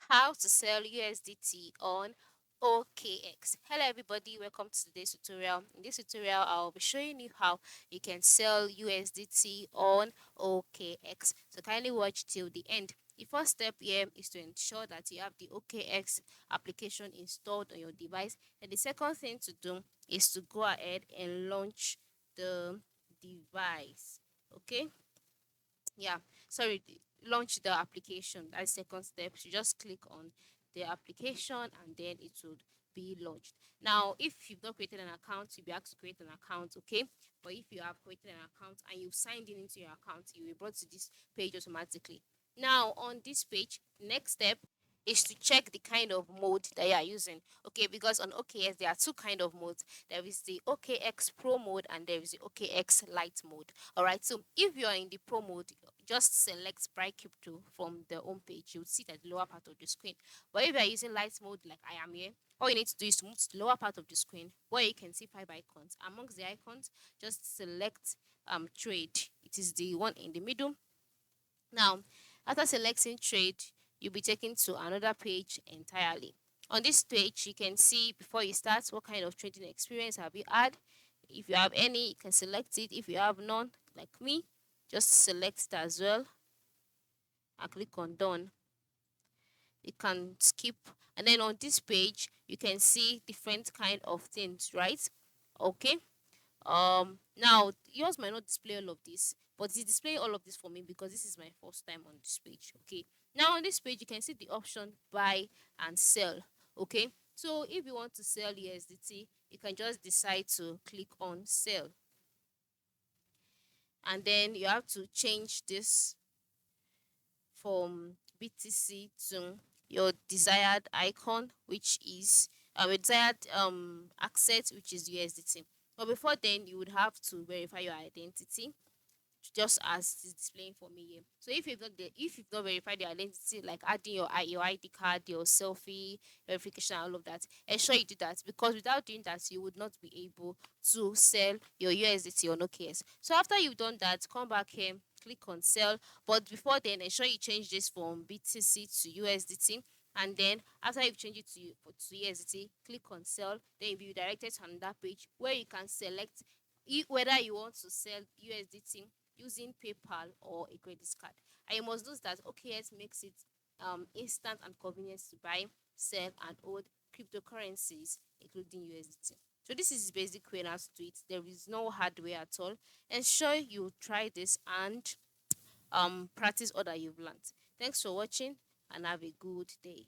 How to sell USDT on OKX. Hello everybody, welcome to today's tutorial. In this tutorial, I'll be showing you how you can sell USDT on OKX. So kindly watch till the end. The first step here is to ensure that you have the OKX application installed on your device. And the second thing to do is to go ahead and launch the device. Okay? Yeah, sorry, launch the application. That's second step. You just click on the application and then it would be launched. Now if you've not created an account, you'll be asked to create an account. Okay, but if you have created an account and you've signed in into your account, you will be brought to this page automatically. Now on this page, next step is to check the kind of mode that you are using. Okay, because on OKS there are two kind of modes. There is the OKX Pro mode and there is the OKX Lite mode. All right, so if you are in the Pro mode, just select Bright Crypto from the home page. You'll see that the lower part of the screen. But if you are using Lite mode like I am here, all you need to do is to move to the lower part of the screen where you can see 5 icons. Amongst the icons, just select trade. It is the one in the middle. Now, after selecting trade, you'll be taken to another page entirely. On this page, you can see before you start what kind of trading experience have you had. If you have any, you can select it. If you have none, like me, just select it as well and click on done. You can skip, and then on this page you can see different kind of things, right? Okay. Now yours might not display all of this, but it's displaying all of this for me because this is my first time on this page. Okay, now on this page you can see the option buy and sell. Okay, so if you want to sell USDT, you can just decide to click on sell, and then you have to change this from BTC to your desired icon, which is a desired asset, which is USDT. But before then, you would have to verify your identity, just as it's displaying for me here. So if you've not verified your identity, like adding your ID card, your selfie verification, and all of that, ensure you do that, because without doing that, you would not be able to sell your USDT on OKS. So after you've done that, come back here, click on sell. But before then, ensure you change this from BTC to USDT. And then after you've changed it to USDT, click on sell. Then you'll be directed to another page where you can select whether you want to sell USDT using PayPal or a credit card. And you must note that OKX makes it instant and convenient to buy, sell, and hold cryptocurrencies, including USDT. So this is basic way how to do it. There is no hardware at all. Ensure you try this and practice all that you've learned. Thanks for watching and have a good day.